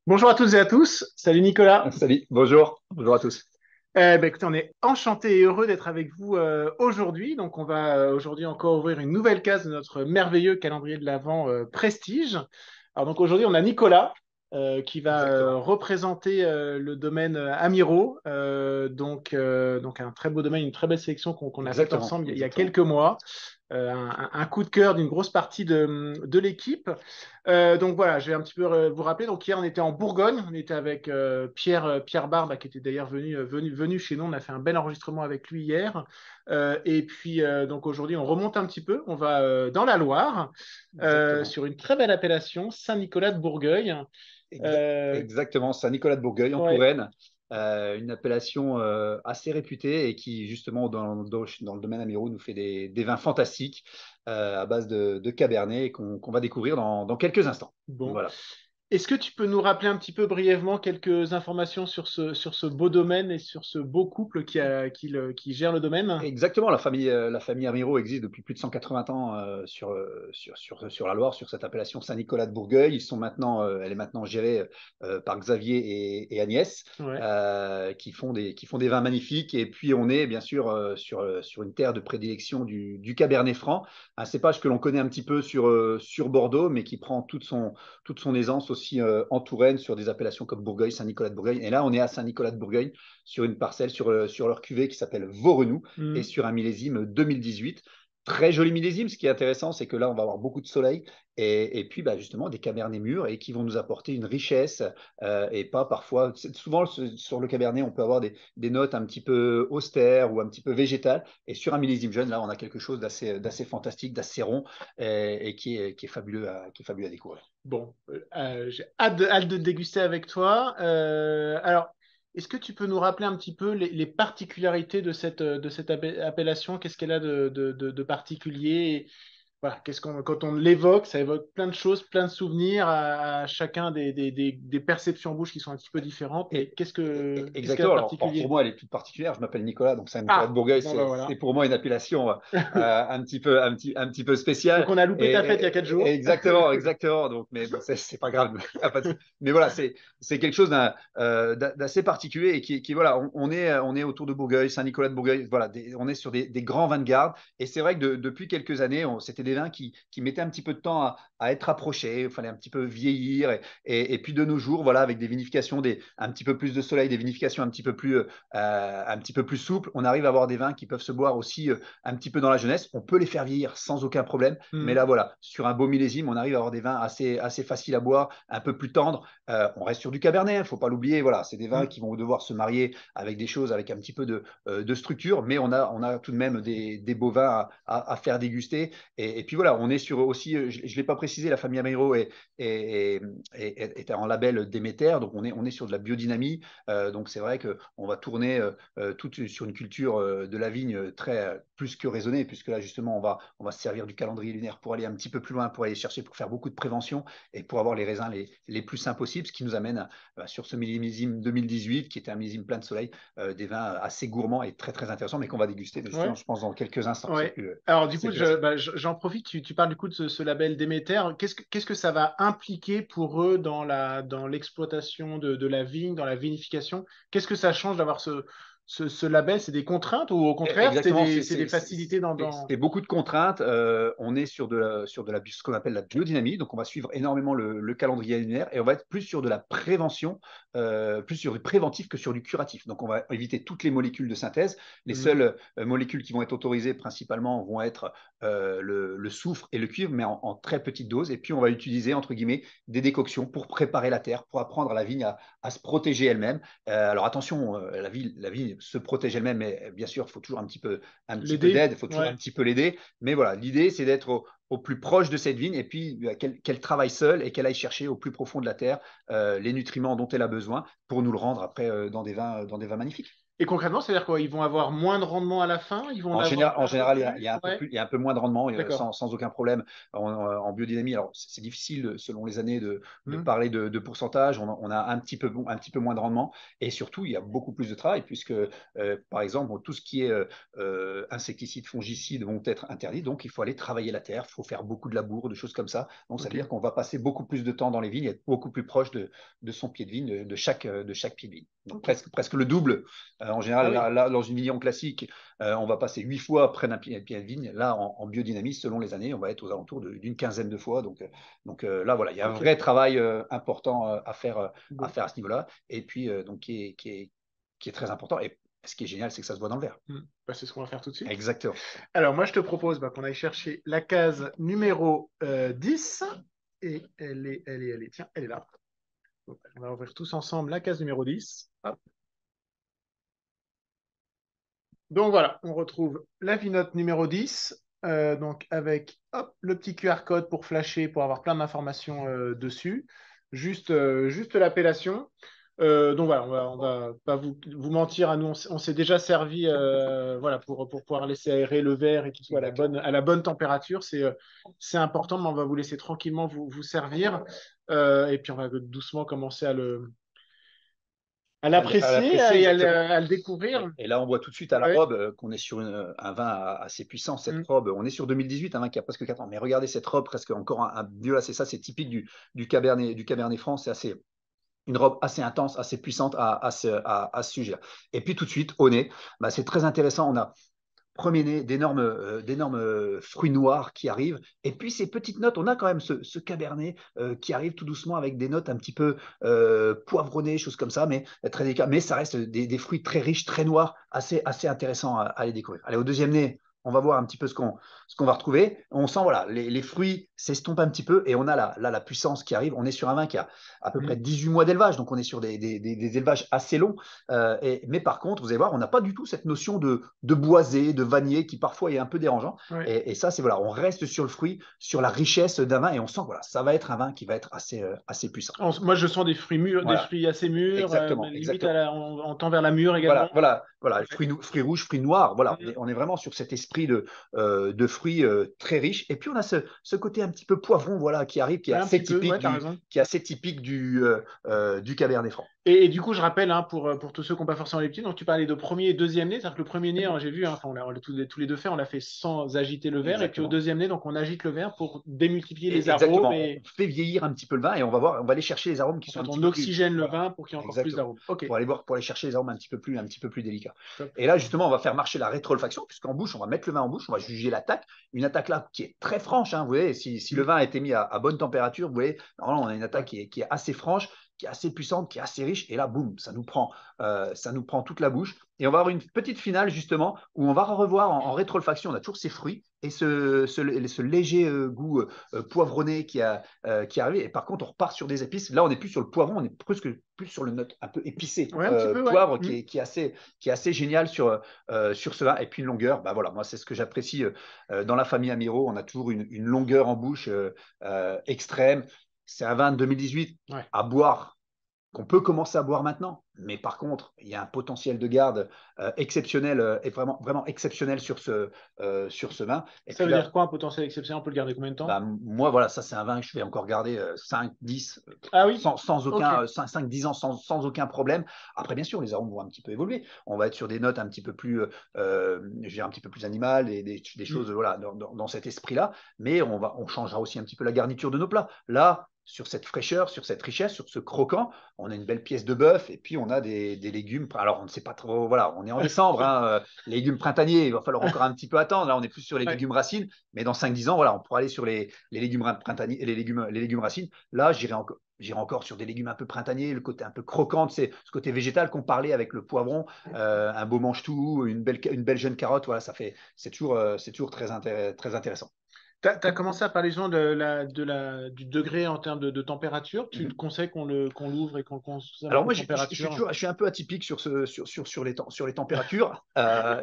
Bonjour à toutes et à tous. Salut Nicolas. Salut, bonjour, bonjour à tous. Écoutez, on est enchanté et heureux d'être avec vous aujourd'hui. Donc, on va aujourd'hui encore ouvrir une nouvelle case de notre merveilleux calendrier de l'Avent Prestige. Alors, donc aujourd'hui, on a Nicolas qui va Exactement. représenter le domaine Amiro. Donc, un très beau domaine, une très belle sélection qu'on a faite Exactement, ensemble il y a exactement. quelques mois. Un coup de cœur d'une grosse partie de l'équipe. Donc voilà, je vais un petit peu vous rappeler. Donc hier, on était en Bourgogne, on était avec Pierre Barbe, qui était d'ailleurs venu chez nous. On a fait un bel enregistrement avec lui hier. Et puis donc aujourd'hui, on remonte un petit peu. On va dans la Loire, Exactement. sur une très belle appellation, Saint-Nicolas de Bourgueil. Euh, Exactement, Saint-Nicolas de Bourgueil en ouais, Touraine, une appellation assez réputée et qui, justement, dans le domaine Amiro, nous fait des vins fantastiques à base de Cabernet et qu'on va découvrir dans quelques instants. bon. Voilà. Est-ce que tu peux nous rappeler un petit peu brièvement quelques informations sur ce beau domaine et sur ce beau couple qui gère le domaine? Exactement, la famille Amiro existe depuis plus de 180 ans sur la Loire, sur cette appellation Saint-Nicolas de Bourgueil. Elle est maintenant gérée par Xavier et Agnès, Ouais. qui font des vins magnifiques. Et puis on est bien sûr sur une terre de prédilection du Cabernet Franc, un cépage que l'on connaît un petit peu sur Bordeaux, mais qui prend toute son aisance aussi en Touraine sur des appellations comme Bourgueil, Saint-Nicolas de Bourgueil. Et là, on est à Saint-Nicolas de Bourgueil sur une parcelle sur leur cuvée qui s'appelle Vaurenou et Mhm. sur un millésime 2018. Très joli millésime. Ce qui est intéressant, c'est que là, on va avoir beaucoup de soleil et puis bah, justement des cabernets mûrs et qui vont nous apporter une richesse et pas parfois. Souvent, sur le cabernet, on peut avoir des notes un petit peu austères ou un petit peu végétales. Et sur un millésime jeune, là, on a quelque chose d'assez fantastique, d'assez rond et qui est qui est fabuleux à découvrir. Bon, j'ai hâte de déguster avec toi. Alors, est-ce que tu peux nous rappeler un petit peu les particularités de cette appellation? Qu'est-ce qu'elle a de particulier? Voilà, quand on l'évoque, ça évoque plein de choses, plein de souvenirs à chacun des perceptions en bouche qui sont un petit peu différentes. Mais Et, qu'est-ce qu'elle a de exactement. Alors, pour particulier? moi, elle est toute particulière. Je m'appelle Nicolas, donc Saint-Nicolas de Ah, Bourgueil, bon ben c'est voilà. pour moi une appellation un petit peu Donc spéciale. on a loupé ta fête il y a 4 jours. Exactement, exactement. Donc, mais bon, c'est pas grave. Mais voilà, c'est quelque chose d'assez particulier et voilà, on est autour de Bourgueil, Saint-Nicolas de Bourgueil. Voilà, on est sur des grands vins de garde. Et c'est vrai que depuis quelques années, c'était des vins qui mettaient un petit peu de temps à être approchés. Il fallait un petit peu vieillir. Et puis de nos jours, voilà, avec des vinifications, un petit peu plus de soleil, des vinifications un petit peu plus souples, on arrive à avoir des vins qui peuvent se boire aussi un petit peu dans la jeunesse. On peut les faire vieillir sans aucun problème. Mais Hmm. là, voilà, sur un beau millésime, on arrive à avoir des vins assez faciles à boire, un peu plus tendres. On reste sur du cabernet, il ne faut pas l'oublier. Voilà, c'est des vins Hmm. qui vont devoir se marier avec des choses avec un petit peu de structure, mais on a tout de même des beaux vins à faire déguster. Et puis voilà, on est sur aussi, je ne l'ai pas précisé, la famille Amiro est, est en label Déméter, donc on est sur de la biodynamie. Donc c'est vrai qu'on va tourner sur une culture de la vigne plus que raisonnée, puisque là justement on va se servir du calendrier lunaire pour aller un petit peu plus loin, pour aller chercher, pour faire beaucoup de prévention et pour avoir les raisins les plus sains possibles, ce qui nous amène sur ce millésime 2018, qui était un millésime plein de soleil, des vins assez gourmands et très très intéressants, mais qu'on va déguster justement, Ouais. je pense, dans quelques instants. Ouais. Alors du C'est coup, plus facile. j'en profite, tu parles du coup de ce label Déméter. Qu'est-ce que ça va impliquer pour eux dans l'exploitation de la vigne, dans la vinification? Qu'est-ce que ça change d'avoir ce label? C'est des contraintes ou au contraire, Exactement, c'est des facilités c'est beaucoup de contraintes. On est sur ce qu'on appelle la biodynamie, donc on va suivre énormément le calendrier lunaire et on va être plus sur de la prévention, plus sur du préventif que sur du curatif. Donc on va éviter toutes les molécules de synthèse. Les Mhm. seules molécules qui vont être autorisées principalement vont être le soufre et le cuivre, mais en très petite dose. Et puis on va utiliser, entre guillemets, des décoctions pour préparer la terre, pour apprendre à la vigne à se protéger elle-même. Alors attention, la vie se protège elle-même, mais bien sûr, il faut toujours un petit peu L'aider? d'aide, il faut toujours un Ouais. petit peu l'aider. Mais voilà, l'idée, c'est d'être au plus proche de cette vigne et puis qu'elle travaille seule et qu'elle aille chercher au plus profond de la terre les nutriments dont elle a besoin pour nous le rendre après dans des vins magnifiques. Et concrètement, c'est-à-dire quoi? Ils vont avoir moins de rendement à la fin? Ils vont l'avoir En un peu général, plus? il y a un peu Ouais, plus, il y a un peu moins de rendement d'accord. sans aucun problème en biodynamie. Alors, c'est difficile selon les années de Hmm, parler de pourcentage. On a un petit peu moins de rendement et surtout, il y a beaucoup plus de travail puisque, par exemple, tout ce qui est insecticides, fongicides vont être interdits. Donc, il faut aller travailler la terre, il faut faire beaucoup de labour, de choses comme ça. Donc, ça veut dire ok. qu'on va passer beaucoup plus de temps dans les vignes, être beaucoup plus proche de son pied de vigne, de chaque pied de vigne. Donc, Ok. presque le double. En Ah général, oui. là, dans une vignon classique, on va passer 8 fois près d'un pied de vigne. Là, en biodynamie, selon les années, on va être aux alentours d'une quinzaine de fois. Là, voilà, il y a un Ok. vrai travail important à Bon. faire à ce niveau-là. Et puis, qui est très important. Et ce qui est génial, c'est que ça se voit dans le verre. Hmm. Bah, c'est ce qu'on va faire tout de suite. Exactement. Alors, moi, je te propose qu'on aille chercher la case numéro 10. Et tiens, elle est là. Donc, on va ouvrir tous ensemble la case numéro 10. Hop. Donc voilà, on retrouve la vinote numéro 10, donc avec hop, le petit QR code pour flasher, pour avoir plein d'informations dessus. Juste l'appellation. Donc voilà, on va pas vous mentir, à nous, on s'est déjà servi voilà, pour pouvoir laisser aérer le verre et qu'il soit Exactement. à la bonne température. C'est important, mais on va vous laisser tranquillement vous servir. Et puis on va doucement commencer à À l'apprécier l'apprécier, exactement. à le découvrir. Et là, on voit tout de suite à la Ouais. robe qu'on est sur un vin assez puissant. Cette Mm. robe, on est sur 2018, un vin qui a presque 4 ans. Mais regardez cette robe, presque encore un violet. C'est ça, c'est typique du Cabernet Franc. C'est une robe assez intense, assez puissante à ce sujet-là. Et puis tout de suite, au nez, bah, c'est très intéressant. On a premier nez d'énormes fruits noirs qui arrivent. Et puis ces petites notes, on a quand même ce cabernet qui arrive tout doucement avec des notes un petit peu poivronnées, choses comme ça, mais très délicat. Mais ça reste des fruits très riches, très noirs, assez intéressants à les découvrir. Allez, au deuxième nez, on va voir un petit peu ce qu'on va retrouver. On sent, voilà, les fruits s'estompent un petit peu et on a la puissance qui arrive. On est sur un vin qui a à peu près Mm. 18 mois d'élevage, donc on est sur des élevages assez longs. Mais par contre, vous allez voir, on n'a pas du tout cette notion de boisé, de vanier qui parfois est un peu dérangeant. Ouais. Et ça, c'est voilà, on reste sur le fruit, sur la richesse d'un vin et on sent que voilà, ça va être un vin qui va être assez puissant. Moi, je sens des fruits mûrs, des Voilà, fruits assez mûrs, limite exactement. on tend vers la mûre également. Voilà, Ouais. fruits rouges, fruits noirs. Voilà, Mm. on est vraiment sur cet esprit de fruits très riches. Et puis on a ce côté un petit peu poivron, voilà, qui arrive, Ouais, un petit peu, ouais, t'as raison. qui est assez typique du Cabernet Franc. Du coup, je rappelle pour tous ceux qui n'ont pas forcément les petits, donc tu parlais de premier et deuxième nez, c'est-à-dire que le premier nez, hein, j'ai vu, hein, enfin, on l'a tous les deux fait, on l'a fait sans agiter le verre, et puis au Exactement. deuxième nez, donc on agite le verre pour démultiplier les arômes, Exactement. On et fait vieillir un petit peu le vin et on va voir, on va aller chercher les arômes qui en sont un fait, petit on peu plus. oxygène le Voilà. vin pour qu'il y ait encore plus Exactement. d'arômes. Ok, Pour aller chercher les arômes un petit peu plus délicats. top. Et là, justement, on va faire marcher la rétro-olfaction, puisqu'en bouche, on va mettre le vin en bouche, on va juger l'attaque. Une attaque là qui est très franche. Hein, vous voyez, si le Mm. vin a été mis à bonne température, vous voyez, normalement, on a une attaque Ouais. qui est assez franche, qui est assez puissante, qui est assez riche. Et là, boum, ça nous prend toute la bouche. Et on va avoir une petite finale, justement, où on va revoir en rétro-olfaction. On a toujours ces fruits et ce léger goût poivronné qui arrive. Et par contre, on repart sur des épices. Là, on n'est plus sur le poivron, on est plus sur le note un peu épicé. Ouais, un petit peu, ouais. Poivre Mm. qui est assez génial sur ce vin. Et puis une longueur, bah voilà, moi c'est ce que j'apprécie dans la famille Amiro. On a toujours une longueur en bouche extrême. C'est un vin de 2018 Ouais. à boire qu'on peut commencer à boire maintenant. Mais par contre, il y a un potentiel de garde exceptionnel et vraiment exceptionnel sur ce vin. Et Ça puis veut dire là, quoi un potentiel exceptionnel? On peut le garder combien de temps? bah, moi, voilà, ça, c'est un vin que je vais encore garder 5, 10, Ah oui? sans Ok. aucun, 5, 10 ans, sans aucun problème. Après, bien sûr, les arômes vont un petit peu évoluer. On va être sur des notes un petit peu plus, je dirais un petit peu plus animales, des Mm. choses voilà, dans cet esprit-là. Mais on changera aussi un petit peu la garniture de nos plats. Là, sur cette fraîcheur, sur cette richesse, sur ce croquant, on a une belle pièce de bœuf et puis on a des légumes. Alors, on ne sait pas trop, voilà, on est en décembre, hein, les légumes printaniers, il va falloir encore un petit peu attendre. Là, on est plus sur les Ouais. légumes racines. Mais dans 5 10 ans, voilà, on pourra aller sur les légumes printaniers et les légumes racines. Là, j'irai encore sur des légumes un peu printaniers, le côté un peu croquant, c'est ce côté végétal qu'on parlait avec le poivron, un beau mange-tout, une belle jeune carotte. Voilà, c'est toujours très intéressant. T'as commencé à parler justement du degré en termes de température. Tu te Mhm. conseilles qu'on l'ouvre et qu'on le consomme à Alors quelle moi, température? je suis un peu atypique sur les températures.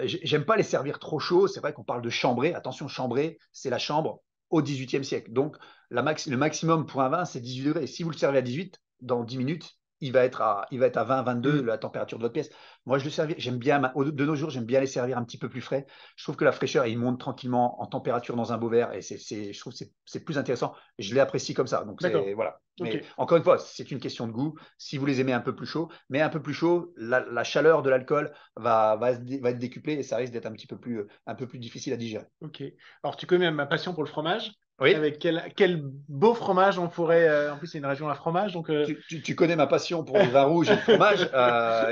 J'aime pas les servir trop chauds. C'est vrai qu'on parle de chambré. Attention, chambré, c'est la chambre au XVIIIe siècle. Donc, le maximum pour un vin, c'est 18 degrés. Et si vous le servez à 18, dans 10 minutes, il va être à 20, 22, Mm. la température de votre pièce. Moi, je le servis, j'aime bien, de nos jours, j'aime bien les servir un petit peu plus frais. Je trouve que la fraîcheur, il monte tranquillement en température dans un beau verre et je trouve que c'est plus intéressant. Je l'apprécie comme ça. Donc, D'accord. voilà. Ok. Mais encore une fois, c'est une question de goût. Si vous les aimez un peu plus chaud, mais un peu plus chaud, la chaleur de l'alcool va être décuplée et ça risque d'être un peu plus difficile à digérer. Ok. Alors, tu connais ma passion pour le fromage. Oui, Avec quel beau fromage on pourrait. En plus, c'est une région à fromage. Donc, tu connais ma passion pour les vins rouges et le fromage,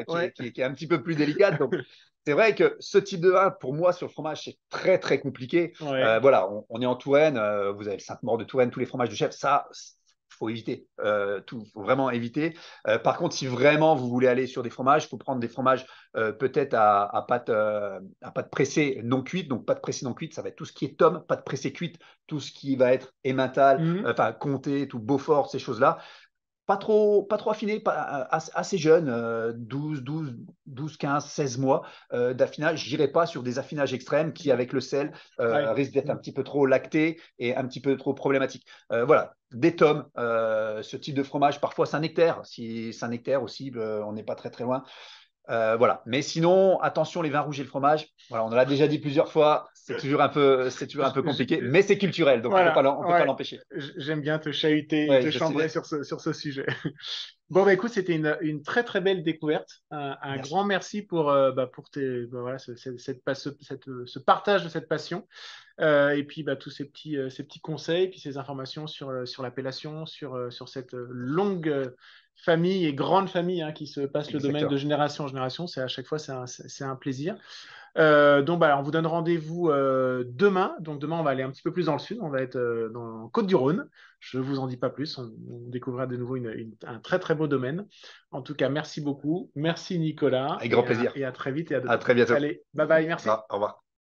ouais. qui est un petit peu plus délicate. Donc, c'est vrai que ce type de vin, pour moi, sur le fromage, c'est très, très compliqué. Ouais. Voilà, on est en Touraine, vous avez le Sainte-Maure de Touraine, tous les fromages de chèvre, ça, faut éviter. Faut vraiment éviter. Par contre, si vraiment vous voulez aller sur des fromages, il faut prendre des fromages peut-être à pâte pressée non cuite. Donc, pâte pressée non cuite, ça va être tout ce qui est tome, pâte pressée cuite, tout ce qui va être emmental, Mhm. enfin, comté, tout Beaufort, ces choses-là pas trop affiné, assez jeune, 12, 15, 16 mois d'affinage. Je n'irai pas sur des affinages extrêmes qui, avec le sel, Ouais. risquent d'être un Mhm. petit peu trop lactés et un petit peu trop problématiques. Voilà, des tomes, ce type de fromage, parfois Saint-Nectaire. Si Saint-Nectaire aussi, on n'est pas très très loin. Voilà. Mais sinon, attention, les vins rouges et le fromage. Voilà, on en a déjà dit plusieurs fois. C'est toujours un peu Je- compliqué, mais c'est culturel, donc Voilà, on peut pas ouais, l'empêcher. j'aime bien te chahuter et Ouais, te je sais chambrer bien. sur ce sujet. Bon, bah écoute, c'était une très très belle découverte. Un grand Merci. merci pour voilà, ce partage de cette passion. Et puis tous ces petits conseils, puis ces informations sur l'appellation, sur cette longue famille et grande famille hein, qui se passe le domaine de Exactement. génération en génération. C'est à chaque fois, c'est un plaisir. Donc, on vous donne rendez-vous demain. Donc, demain, on va aller un petit peu plus dans le sud. On va être dans Côte-du-Rhône. Je ne vous en dis pas plus. On découvrira de nouveau un très, très beau domaine. En tout cas, merci beaucoup. Merci, Nicolas. Avec grand Et plaisir. et à très vite et à À demain. très bientôt. Allez, bye bye. Merci. Au revoir.